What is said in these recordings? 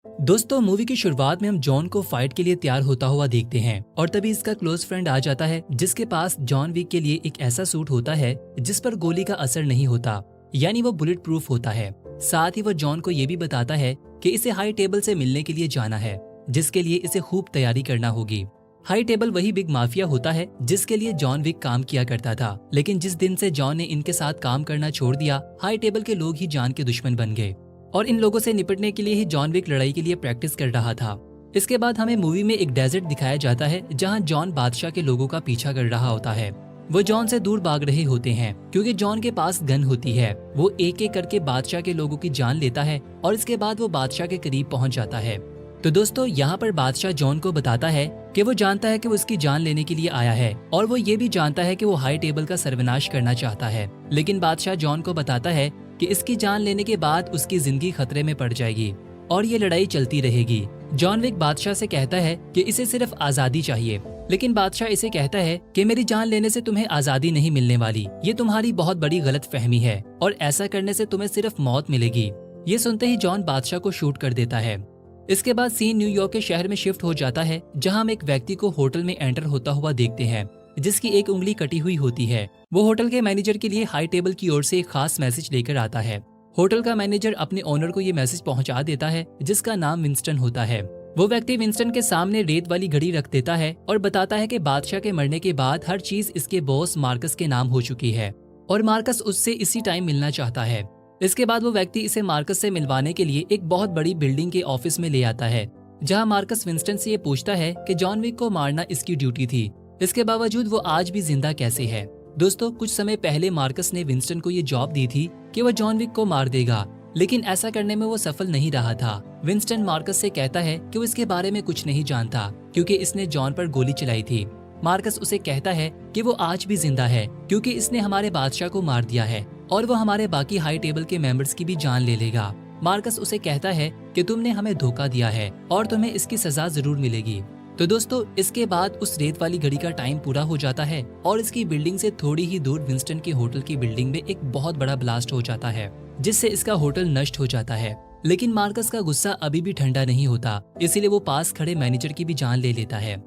दोस्तों, मूवी की शुरुआत में हम जॉन को फाइट के लिए तैयार होता हुआ देखते हैं और तभी इसका क्लोज फ्रेंड आ जाता है जिसके पास जॉन विक के लिए एक ऐसा सूट होता है जिस पर गोली का असर नहीं होता, यानी वो बुलेट प्रूफ होता है। साथ ही वो जॉन को ये भी बताता है कि इसे हाई टेबल से मिलने के लिए जाना है, जिसके लिए इसे खूब तैयारी करना होगी। हाई टेबल वही बिग माफिया होता है जिसके लिए जॉन विक काम किया करता था, लेकिन जिस दिन से जॉन ने इनके साथ काम करना छोड़ दिया, हाई टेबल के लोग ही जॉन के दुश्मन बन गए और इन लोगों से निपटने के लिए ही जॉन विक लड़ाई के लिए प्रैक्टिस कर रहा था। इसके बाद हमें मूवी में एक डेजर्ट दिखाया जाता है जहां जॉन बादशाह के लोगों का पीछा कर रहा होता है। वो जॉन से दूर भाग रहे होते हैं क्योंकि जॉन के पास गन होती है। वो एक एक करके बादशाह के लोगों की जान लेता है और इसके बाद वो बादशाह के करीब पहुंच जाता है। तो दोस्तों, यहाँ पर बादशाह जॉन को बताता है कि वो जानता है कि वो उसकी जान लेने के लिए आया है और वो ये भी जानता है कि वो हाई टेबल का सर्वनाश करना चाहता है, लेकिन बादशाह जॉन को बताता है कि इसकी जान लेने के बाद उसकी जिंदगी खतरे में पड़ जाएगी और ये लड़ाई चलती रहेगी। जॉन विक बादशाह से कहता है कि इसे सिर्फ आजादी चाहिए, लेकिन बादशाह इसे कहता है कि मेरी जान लेने से तुम्हें आजादी नहीं मिलने वाली, ये तुम्हारी बहुत बड़ी गलतफहमी है और ऐसा करने से तुम्हें सिर्फ मौत मिलेगी। ये सुनते ही जॉन बादशाह को शूट कर देता है। इसके बाद सीन न्यूयॉर्क के शहर में शिफ्ट हो जाता है जहां हम एक व्यक्ति को होटल में एंटर होता हुआ देखते हैं जिसकी एक उंगली कटी हुई होती है। वो होटल के मैनेजर के लिए हाई टेबल की ओर से एक खास मैसेज लेकर आता है। होटल का मैनेजर अपने ओनर को ये मैसेज पहुंचा देता है जिसका नाम विंस्टन होता है। वो व्यक्ति विंस्टन के सामने रेत वाली घड़ी रख देता है और बताता है कि बादशाह के मरने के बाद हर चीज इसके बॉस मार्कस के नाम हो चुकी है और मार्कस उससे इसी टाइम मिलना चाहता है। इसके बाद वो व्यक्ति इसे मार्कस से मिलवाने के लिए एक बहुत बड़ी बिल्डिंग के ऑफिस में ले आता है जहां मार्कस विंस्टन से ये पूछता है कि जॉन विक को मारना इसकी ड्यूटी थी, इसके बावजूद वो आज भी जिंदा कैसे है। दोस्तों, कुछ समय पहले मार्कस ने विंस्टन को ये जॉब दी थी कि वो जॉन विक को मार देगा, लेकिन ऐसा करने में वो सफल नहीं रहा था। विंस्टन मार्कस से कहता है कि वो इसके बारे में कुछ नहीं जानता क्योंकि इसने जॉन पर गोली चलाई थी। मार्कस उसे कहता है कि वो आज भी जिंदा है क्योंकि इसने हमारे बादशाह को मार दिया है और वो हमारे बाकी हाई टेबल के मेंबर्स की भी जान ले लेगा। मार्कस उसे कहता है कि तुमने हमें धोखा दिया है और तुम्हें इसकी सजा जरूर मिलेगी। तो दोस्तों, इसके बाद उस रेत वाली घड़ी का टाइम पूरा हो जाता है और इसकी बिल्डिंग से थोड़ी ही दूर विंस्टन के होटल की बिल्डिंग में एक बहुत बड़ा ब्लास्ट हो जाता है जिससे इसका होटल नष्ट हो जाता है। लेकिन मार्कस का गुस्सा अभी भी ठंडा नहीं होता, इसीलिए वो पास खड़े मैनेजर की भी जान ले लेता है।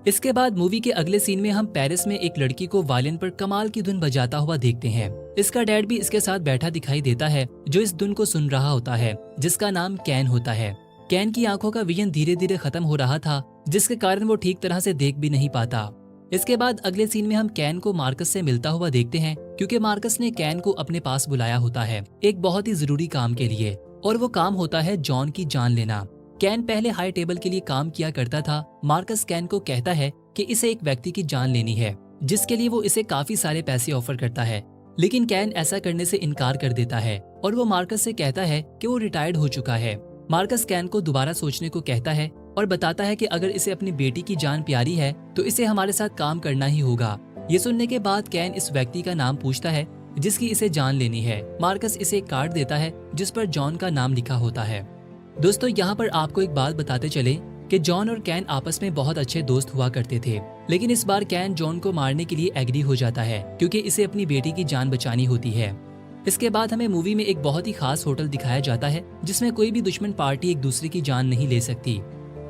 इसके बाद मूवी के अगले सीन में हम पेरिस में एक लड़की को वायलिन पर कमाल की धुन बजाता हुआ देखते हैं। इसका डैड भी इसके साथ बैठा दिखाई देता है जो इस धुन को सुन रहा होता है, जिसका नाम कैन होता है। कैन की आंखों का विजन धीरे धीरे खत्म हो रहा था जिसके कारण वो ठीक तरह से देख भी नहीं पाता। इसके बाद अगले सीन में हम कैन को मार्कस से मिलता हुआ देखते हैं क्योंकि मार्कस ने कैन को अपने पास बुलाया होता है एक बहुत ही जरूरी काम के लिए, और वो काम होता है जॉन की जान लेना। कैन पहले हाई टेबल के लिए काम किया करता था। मार्कस कैन को कहता है कि इसे एक व्यक्ति की जान लेनी है जिसके लिए वो इसे काफी सारे पैसे ऑफर करता है, लेकिन कैन ऐसा करने से इनकार कर देता है और वो मार्कस से कहता है कि वो रिटायर्ड हो चुका है। मार्कस कैन को दोबारा सोचने को कहता है और बताता है कि अगर इसे अपनी बेटी की जान प्यारी है तो इसे हमारे साथ काम करना ही होगा। ये सुनने के बाद कैन इस व्यक्ति का नाम पूछता है जिसकी इसे जान लेनी है। मार्कस इसे एक कार्ड देता है जिस पर जॉन का नाम लिखा होता है। दोस्तों, यहाँ पर आपको एक बात बताते चले कि जॉन और कैन आपस में बहुत अच्छे दोस्त हुआ करते थे, लेकिन इस बार कैन जॉन को मारने के लिए एग्री हो जाता है क्योंकि इसे अपनी बेटी की जान बचानी होती है। इसके बाद हमें मूवी में एक बहुत ही खास होटल दिखाया जाता है जिसमें कोई भी दुश्मन पार्टी एक दूसरे की जान नहीं ले सकती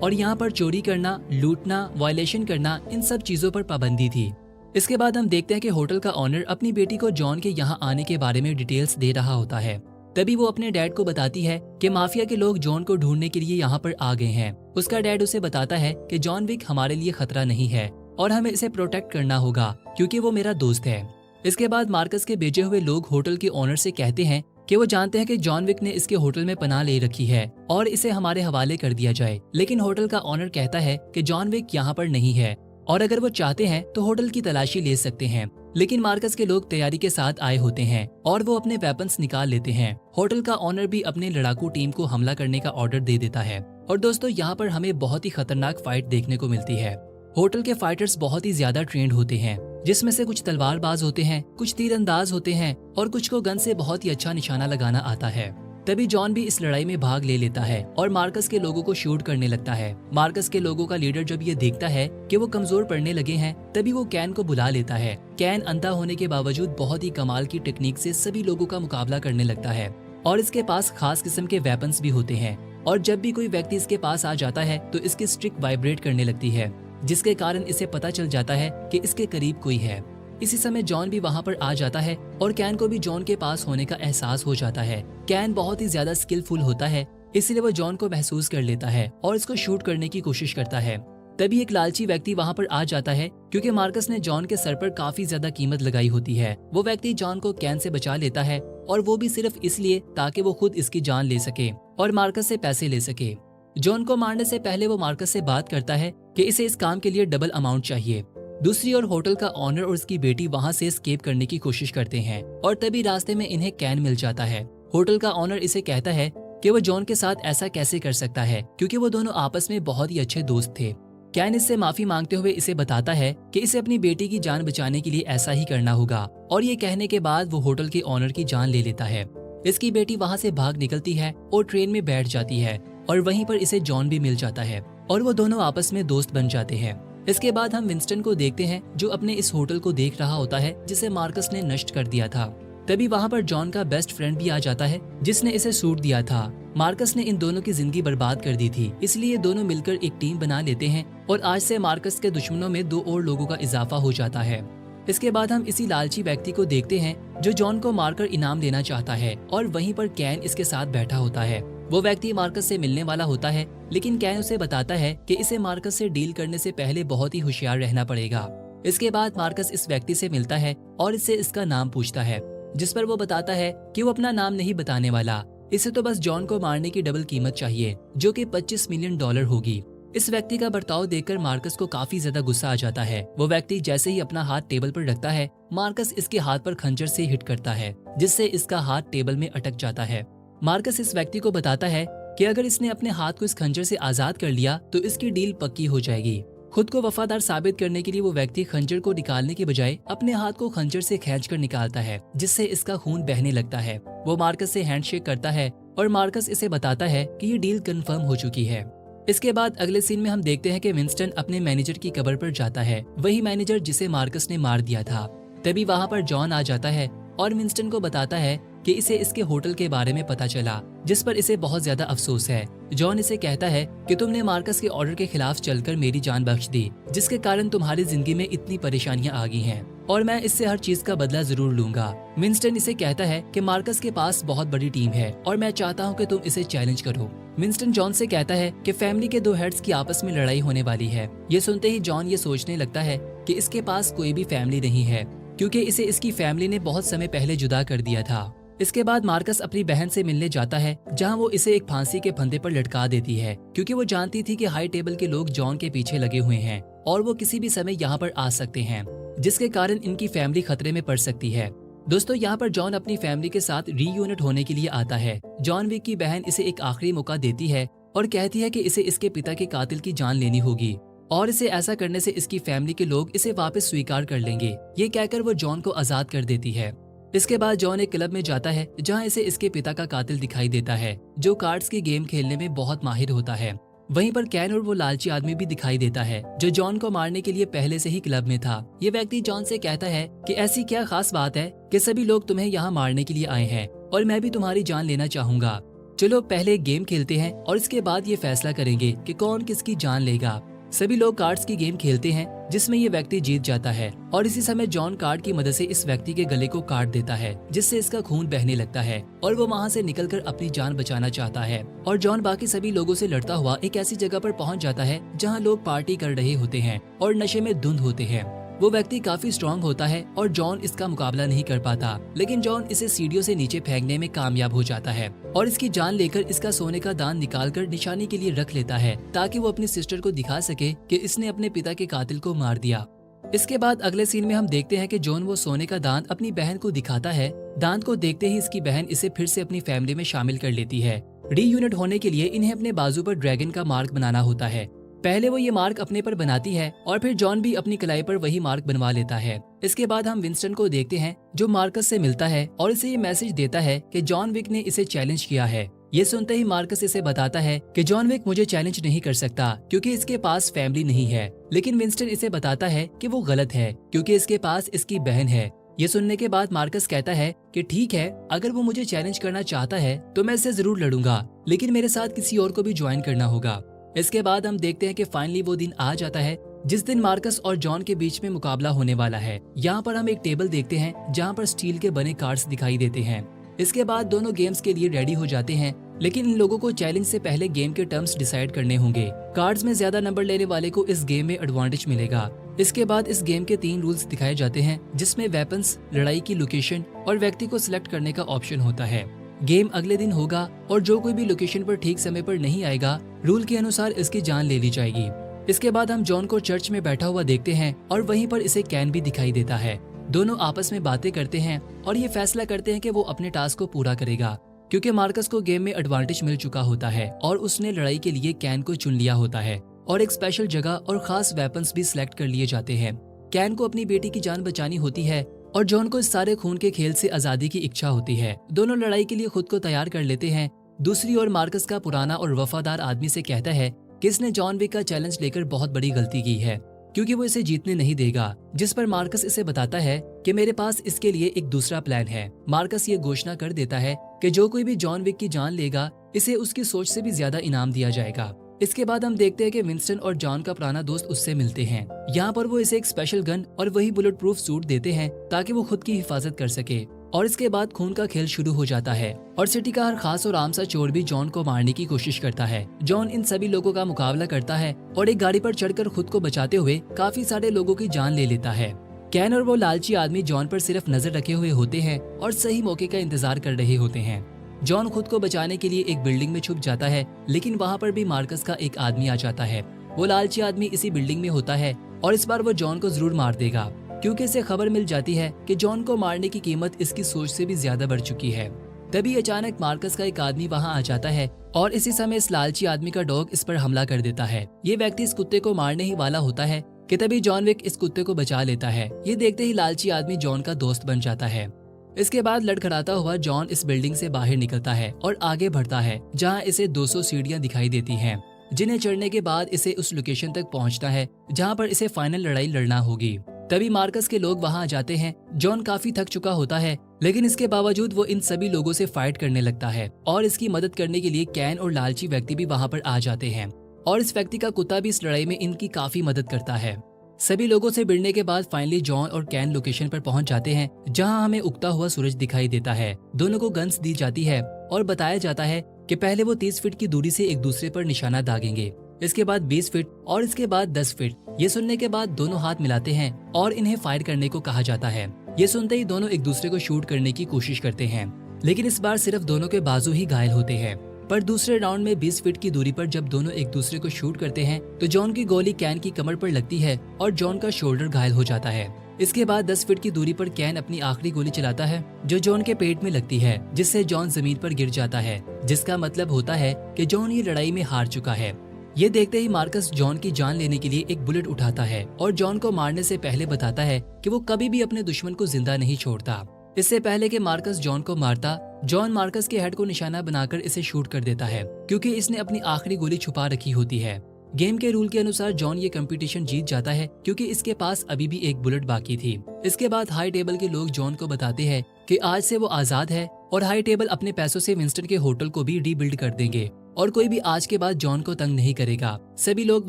और यहाँ पर चोरी करना, लूटना, वायलेशन करना, इन सब चीजों पर पाबंदी थी। इसके बाद हम देखते हैं कि होटल का ऑनर अपनी बेटी को जॉन के यहाँ आने के बारे में डिटेल्स दे रहा होता है। तभी वो अपने डैड को बताती है कि माफिया के लोग जॉन को ढूंढने के लिए यहाँ पर आ गए हैं। उसका डैड उसे बताता है कि जॉन विक हमारे लिए खतरा नहीं है और हमें इसे प्रोटेक्ट करना होगा क्योंकि वो मेरा दोस्त है। इसके बाद मार्कस के भेजे हुए लोग होटल के ओनर से कहते हैं कि वो जानते हैं कि जॉन विक ने इसके होटल में पनाह ले रखी है और इसे हमारे हवाले कर दिया जाए, लेकिन होटल का ओनर कहता है कि जॉन विक यहाँ पर नहीं है और अगर वो चाहते हैं तो होटल की तलाशी ले सकते हैं। लेकिन मार्कस के लोग तैयारी के साथ आए होते हैं और वो अपने वेपन्स निकाल लेते हैं। होटल का ओनर भी अपने लड़ाकू टीम को हमला करने का ऑर्डर दे देता है और दोस्तों, यहाँ पर हमें बहुत ही खतरनाक फाइट देखने को मिलती है। होटल के फाइटर्स बहुत ही ज्यादा ट्रेंड होते हैं जिसमें से कुछ तलवारबाज होते हैं, कुछ तीरंदाज होते हैं और कुछ को गन से बहुत ही अच्छा निशाना लगाना आता है। तभी जॉन भी इस लड़ाई में भाग ले लेता है और मार्कस के लोगों को शूट करने लगता है। मार्कस के लोगों का लीडर जब ये देखता है कि वो कमजोर पड़ने लगे हैं, तभी वो कैन को बुला लेता है। कैन अंधा होने के बावजूद बहुत ही कमाल की टेक्निक से सभी लोगों का मुकाबला करने लगता है और इसके पास खास किस्म के वेपन्स भी होते हैं। और जब भी कोई व्यक्ति इसके पास आ जाता है तो इसकी स्ट्रिक वाइब्रेट करने लगती है, जिसके कारण इसे पता चल जाता है कि इसके करीब कोई है। इसी समय जॉन भी वहाँ पर आ जाता है और कैन को भी जॉन के पास होने का एहसास हो जाता है। कैन बहुत ही ज्यादा स्किलफुल होता है, इसलिए वो जॉन को महसूस कर लेता है और इसको शूट करने की कोशिश करता है। तभी एक लालची व्यक्ति वहाँ पर आ जाता है, क्योंकि मार्कस ने जॉन के सर पर काफी ज्यादा कीमत लगाई होती है। वो व्यक्ति जॉन को कैन से बचा लेता है, और वो भी सिर्फ इसलिए ताकि वो खुद इसकी जान ले सके और मार्कस से पैसे ले सके। जॉन को मारने से पहले वो मार्कस से बात करता है कि इसे इस काम के लिए डबल अमाउंट चाहिए। दूसरी ओर होटल का ऑनर और उसकी बेटी वहाँ से एस्केप करने की कोशिश करते हैं, और तभी रास्ते में इन्हें कैन मिल जाता है। होटल का ऑनर इसे कहता है कि वो जॉन के साथ ऐसा कैसे कर सकता है, क्योंकि वो दोनों आपस में बहुत ही अच्छे दोस्त थे। कैन इससे माफी मांगते हुए इसे बताता है कि इसे अपनी बेटी की जान बचाने के लिए ऐसा ही करना होगा, और ये कहने के बाद वो होटल के ऑनर की जान ले लेता है। इसकी बेटी वहाँ से भाग निकलती है और ट्रेन में बैठ जाती है, और वहीं पर इसे जॉन भी मिल जाता है और वो दोनों आपस में दोस्त बन जाते हैं। इसके बाद हम विंस्टन को देखते हैं, जो अपने इस होटल को देख रहा होता है जिसे मार्कस ने नष्ट कर दिया था। तभी वहाँ पर जॉन का बेस्ट फ्रेंड भी आ जाता है, जिसने इसे सूट दिया था। मार्कस ने इन दोनों की जिंदगी बर्बाद कर दी थी, इसलिए दोनों मिलकर एक टीम बना लेते हैं, और आज से मार्कस के दुश्मनों में 2 और लोगों का इजाफा हो जाता है। इसके बाद हम इसी लालची व्यक्ति को देखते हैं जो जॉन को मारकर इनाम देना चाहता है, और वहीं पर कैन इसके साथ बैठा होता है। वो व्यक्ति मार्कस से मिलने वाला होता है, लेकिन कैन उसे बताता है कि इसे मार्कस से डील करने से पहले बहुत ही होशियार रहना पड़ेगा। इसके बाद मार्कस इस व्यक्ति से मिलता है और इससे इसका नाम पूछता है, जिस पर वो बताता है कि वो अपना नाम नहीं बताने वाला, इसे तो बस जॉन को मारने की डबल कीमत चाहिए, जो कि $25 मिलियन होगी। इस व्यक्ति का बर्ताव देखकर मार्कस को काफी ज्यादा गुस्सा आ जाता है। वो व्यक्ति जैसे ही अपना हाथ टेबल पर रखता है, मार्कस इसके हाथ पर खंजर से हिट करता है, जिससे इसका हाथ टेबल में अटक जाता है। मार्कस इस व्यक्ति को बताता है कि अगर इसने अपने हाथ को इस खंजर से आजाद कर लिया तो इसकी डील पक्की हो जाएगी। खुद को वफादार साबित करने के लिए वो व्यक्ति खंजर को निकालने के बजाय अपने हाथ को खंजर से खींचकर निकालता है, जिससे इसका खून बहने लगता है। वो मार्कस से हैंडशेक करता है और मार्कस इसे बताता है कि ये डील कंफर्म हो चुकी है। इसके बाद अगले सीन में हम देखते हैं कि विंस्टन अपने मैनेजर की कब्र पर जाता है, वही मैनेजर जिसे मार्कस ने मार दिया था। तभी वहाँ पर जॉन आ जाता है और विंस्टन को बताता है कि इसे इसके होटल के बारे में पता चला, जिस पर इसे बहुत ज्यादा अफसोस है। जॉन इसे कहता है कि तुमने मार्कस के ऑर्डर के खिलाफ चलकर मेरी जान बख्श दी, जिसके कारण तुम्हारी जिंदगी में इतनी परेशानियां आ गई हैं, और मैं इससे हर चीज का बदला जरूर लूंगा। विंस्टन इसे कहता है कि मार्कस के पास बहुत बड़ी टीम है और मैं चाहता हूँ कि तुम इसे चैलेंज करो। विंस्टन जॉन से कहता है कि फैमिली के 2 हेड्स की आपस में लड़ाई होने वाली है। ये सुनते ही जॉन ये सोचने लगता है कि इसके पास कोई भी फैमिली नहीं है, क्योंकि इसे इसकी फैमिली ने बहुत समय पहले जुदा कर दिया था। इसके बाद मार्कस अपनी बहन से मिलने जाता है, जहां वो इसे एक फांसी के फंदे पर लटका देती है, क्योंकि वो जानती थी कि हाई टेबल के लोग जॉन के पीछे लगे हुए हैं और वो किसी भी समय यहाँ पर आ सकते हैं, जिसके कारण इनकी फैमिली खतरे में पड़ सकती है। दोस्तों, यहाँ पर जॉन अपनी फैमिली के साथ रीयूनिट होने के लिए आता है। जॉन विक की बहन इसे एक आखिरी मौका देती है और कहती है कि इसे इसके पिता के कातिल की जान लेनी होगी, और इसे ऐसा करने से इसकी फैमिली के लोग इसे वापस स्वीकार कर लेंगे। ये कहकर वो जॉन को आजाद कर देती है। इसके बाद जॉन एक क्लब में जाता है, जहां इसे इसके पिता का कातिल दिखाई देता है, जो कार्ड्स की गेम खेलने में बहुत माहिर होता है। वहीं पर कैन और वो लालची आदमी भी दिखाई देता है, जो जॉन को मारने के लिए पहले से ही क्लब में था। ये व्यक्ति जॉन से कहता है कि ऐसी क्या खास बात है कि सभी लोग तुम्हें यहाँ मारने के लिए आए हैं, और मैं भी तुम्हारी जान लेना चाहूंगा। चलो पहले एक गेम खेलते हैं और इसके बाद ये फैसला करेंगे कि कौन किसकी जान लेगा। सभी लोग कार्ड्स की गेम खेलते हैं, जिसमें ये व्यक्ति जीत जाता है, और इसी समय जॉन कार्ड की मदद से इस व्यक्ति के गले को काट देता है, जिससे इसका खून बहने लगता है, और वो वहाँ से निकलकर अपनी जान बचाना चाहता है। और जॉन बाकी सभी लोगों से लड़ता हुआ एक ऐसी जगह पर पहुँच जाता है जहाँ लोग पार्टी कर रहे होते हैं और नशे में धुंध होते हैं। वो व्यक्ति काफी स्ट्रांग होता है और जॉन इसका मुकाबला नहीं कर पाता, लेकिन जॉन इसे सीढ़ियों से नीचे फेंकने में कामयाब हो जाता है और इसकी जान लेकर इसका सोने का दान निकालकर निशानी के लिए रख लेता है, ताकि वो अपनी सिस्टर को दिखा सके कि इसने अपने पिता के कातिल को मार दिया। इसके बाद अगले सीन में हम देखते हैं कि जॉन वो सोने का दांत अपनी बहन को दिखाता है। दांत को देखते ही इसकी बहन इसे फिर से अपनी फैमिली में शामिल कर लेती है। रीयूनिट होने के लिए इन्हें अपने बाजू पर ड्रैगन का मार्क बनाना होता है। पहले वो ये मार्क अपने पर बनाती है और फिर जॉन भी अपनी कलाई पर वही मार्क बनवा लेता है। इसके बाद हम विंस्टन को देखते हैं, जो मार्कस से मिलता है और इसे ये मैसेज देता है कि जॉन विक ने इसे चैलेंज किया है। ये सुनते ही मार्कस इसे बताता है कि जॉन विक मुझे चैलेंज नहीं कर सकता क्योंकि इसके पास फैमिली नहीं है, लेकिन विंस्टन इसे बताता है कि वो गलत है क्योंकि इसके पास इसकी बहन है। ये सुनने के बाद मार्कस कहता है कि ठीक है, अगर वो मुझे चैलेंज करना चाहता है तो मैं इससे जरूर लड़ूंगा, लेकिन मेरे साथ किसी और को भी ज्वाइन करना होगा। इसके बाद हम देखते हैं कि फाइनली वो दिन आ जाता है जिस दिन मार्कस और जॉन के बीच में मुकाबला होने वाला है। यहाँ पर हम एक टेबल देखते हैं जहाँ पर स्टील के बने कार्ड्स दिखाई देते हैं। इसके बाद दोनों गेम्स के लिए रेडी हो जाते हैं, लेकिन इन लोगों को चैलेंज से पहले गेम के टर्म्स डिसाइड करने होंगे। कार्ड्स में ज्यादा नंबर लेने वाले को इस गेम में एडवांटेज मिलेगा। इसके बाद इस गेम के 3 रूल्स दिखाए जाते हैं, जिसमें वेपन्स, लड़ाई की लोकेशन और व्यक्ति को सिलेक्ट करने का ऑप्शन होता है। गेम अगले दिन होगा और जो कोई भी लोकेशन पर ठीक समय पर नहीं आएगा, रूल के अनुसार इसकी जान ले ली जाएगी। इसके बाद हम जॉन को चर्च में बैठा हुआ देखते हैं और वहीं पर इसे कैन भी दिखाई देता है। दोनों आपस में बातें करते हैं और ये फैसला करते हैं कि वो अपने टास्क को पूरा करेगा, क्योंकि मार्कस को गेम में एडवांटेज मिल चुका होता है और उसने लड़ाई के लिए कैन को चुन लिया होता है और एक स्पेशल जगह और खास वेपन्स भी सिलेक्ट कर लिए जाते हैं। कैन को अपनी बेटी की जान बचानी होती है और जॉन को इस सारे खून के खेल से आजादी की इच्छा होती है। दोनों लड़ाई के लिए खुद को तैयार कर लेते हैं। दूसरी ओर मार्कस का पुराना और वफादार आदमी से कहता है कि इसने जॉन विक का चैलेंज लेकर बहुत बड़ी गलती की है, क्योंकि वो इसे जीतने नहीं देगा। जिस पर मार्कस इसे बताता है कि मेरे पास इसके लिए एक दूसरा प्लान है। मार्कस ये घोषणा कर देता है कि जो कोई भी जॉन विक की जान लेगा, इसे उसकी सोच से भी ज्यादा इनाम दिया जाएगा। इसके बाद हम देखते हैं कि विंस्टन और जॉन का पुराना दोस्त उससे मिलते हैं। यहाँ पर वो इसे एक स्पेशल गन और वही बुलेट प्रूफ सूट देते हैं ताकि वो खुद की हिफाजत कर सके। और इसके बाद खून का खेल शुरू हो जाता है और सिटी का हर खास और आम सा चोर भी जॉन को मारने की कोशिश करता है। जॉन इन सभी लोगों का मुकाबला करता है और एक गाड़ी पर चढ़कर खुद को बचाते हुए काफी सारे लोगों की जान ले लेता है। कैन और वो लालची आदमी जॉन पर सिर्फ नजर रखे हुए होते हैं और सही मौके का इंतजार कर रहे होते हैं। जॉन खुद को बचाने के लिए एक बिल्डिंग में छुप जाता है, लेकिन वहाँ पर भी मार्कस का एक आदमी आ जाता है। वो लालची आदमी इसी बिल्डिंग में होता है और इस बार वो जॉन को जरूर मार देगा, क्योंकि इसे खबर मिल जाती है कि जॉन को मारने की कीमत इसकी सोच से भी ज्यादा बढ़ चुकी है। तभी अचानक मार्कस का एक आदमी वहाँ आ जाता है और इसी समय इस लालची आदमी का डॉग इस पर हमला कर देता है। ये व्यक्ति इस कुत्ते को मारने ही वाला होता है कि तभी जॉन विक इस कुत्ते को बचा लेता है। ये देखते ही लालची आदमी जॉन का दोस्त बन जाता है। इसके बाद लड़खड़ाता हुआ जॉन इस बिल्डिंग से बाहर निकलता है और आगे बढ़ता है, जहाँ इसे 200 सीढ़ियाँ दिखाई देती हैं, जिन्हें चढ़ने के बाद इसे उस लोकेशन तक पहुँचता है जहाँ पर इसे फाइनल लड़ाई लड़ना होगी। तभी मार्कस के लोग वहाँ आ जाते हैं। जॉन काफी थक चुका होता है, लेकिन इसके बावजूद वो इन सभी लोगों से फाइट करने लगता है और इसकी मदद करने के लिए कैन और लालची व्यक्ति भी वहाँ पर आ जाते हैं और इस व्यक्ति का कुत्ता भी इस लड़ाई में इनकी काफी मदद करता है। सभी लोगों से भिड़ने के बाद फाइनली जॉन और कैन लोकेशन पर पहुंच जाते हैं, जहां हमें उगता हुआ सूरज दिखाई देता है। दोनों को गन्स दी जाती है और बताया जाता है कि पहले वो 30 फीट की दूरी से एक दूसरे पर निशाना दागेंगे, इसके बाद 20 फीट और इसके बाद 10 फीट। ये सुनने के बाद दोनों हाथ मिलाते हैं और इन्हें फायर करने को कहा जाता है। ये सुनते ही दोनों एक दूसरे को शूट करने की कोशिश करते हैं, लेकिन इस बार सिर्फ दोनों के बाजू ही घायल होते हैं। पर दूसरे राउंड में 20 फीट की दूरी पर जब दोनों एक दूसरे को शूट करते हैं तो जॉन की गोली कैन की कमर पर लगती है और जॉन का शोल्डर घायल हो जाता है। इसके बाद 10 फीट की दूरी पर कैन अपनी आखिरी गोली चलाता है, जो जॉन के पेट में लगती है, जिससे जॉन जमीन पर गिर जाता है, जिसका मतलब होता है कि जॉन ये लड़ाई में हार चुका है। ये देखते ही मार्कस जॉन की जान लेने के लिए एक बुलेट उठाता है और जॉन को मारने से पहले बताता है कि वो कभी भी अपने दुश्मन को जिंदा नहीं छोड़ता। इससे पहले कि मार्कस जॉन को मारता, जॉन मार्कस के हेड को निशाना बनाकर इसे शूट कर देता है, क्योंकि इसने अपनी आखिरी गोली छुपा रखी होती है। गेम के रूल के अनुसार जॉन ये कंपटीशन जीत जाता है, क्योंकि इसके पास अभी भी एक बुलेट बाकी थी। इसके बाद हाई टेबल के लोग जॉन को बताते हैं कि आज से वो आजाद है और हाई टेबल अपने पैसों से विंस्टन के होटल को भी रीबिल्ड कर देंगे और कोई भी आज के बाद जॉन को तंग नहीं करेगा। सभी लोग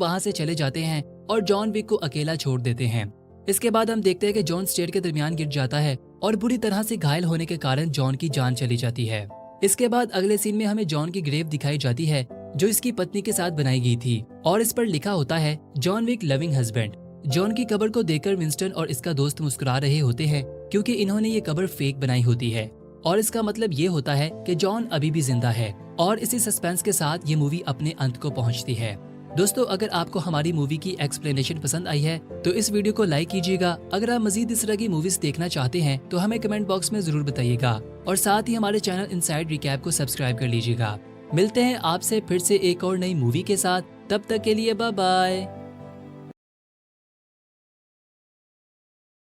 वहाँ से चले जाते हैं और जॉन विक को अकेला छोड़ देते हैं। इसके बाद हम देखते हैं कि जॉन स्टेयर के दरमियान गिर जाता है और बुरी तरह से घायल होने के कारण जॉन की जान चली जाती है। इसके बाद अगले सीन में हमें जॉन की ग्रेव दिखाई जाती है, जो इसकी पत्नी के साथ बनाई गई थी और इस पर लिखा होता है John Wick loving husband. John की कब्र को देखकर विंस्टन और इसका दोस्त मुस्कुरा रहे होते हैं, क्योंकि इन्होंने ये कब्र फेक बनाई होती है और इसका मतलब ये होता है कि जॉन अभी भी जिंदा है। और इसी सस्पेंस के साथ ये मूवी अपने अंत को पहुंचती है। दोस्तों, अगर आपको हमारी मूवी की एक्सप्लेनेशन पसंद आई है तो इस वीडियो को लाइक कीजिएगा। अगर आप मजीद इस तरह की मूवीज देखना चाहते हैं तो हमें कमेंट बॉक्स में जरूर बताइएगा और साथ ही हमारे चैनल इनसाइड रिकैप को सब्सक्राइब कर लीजिएगा। मिलते हैं आपसे फिर से एक और नई मूवी के साथ, तब तक के लिए बाय बाय।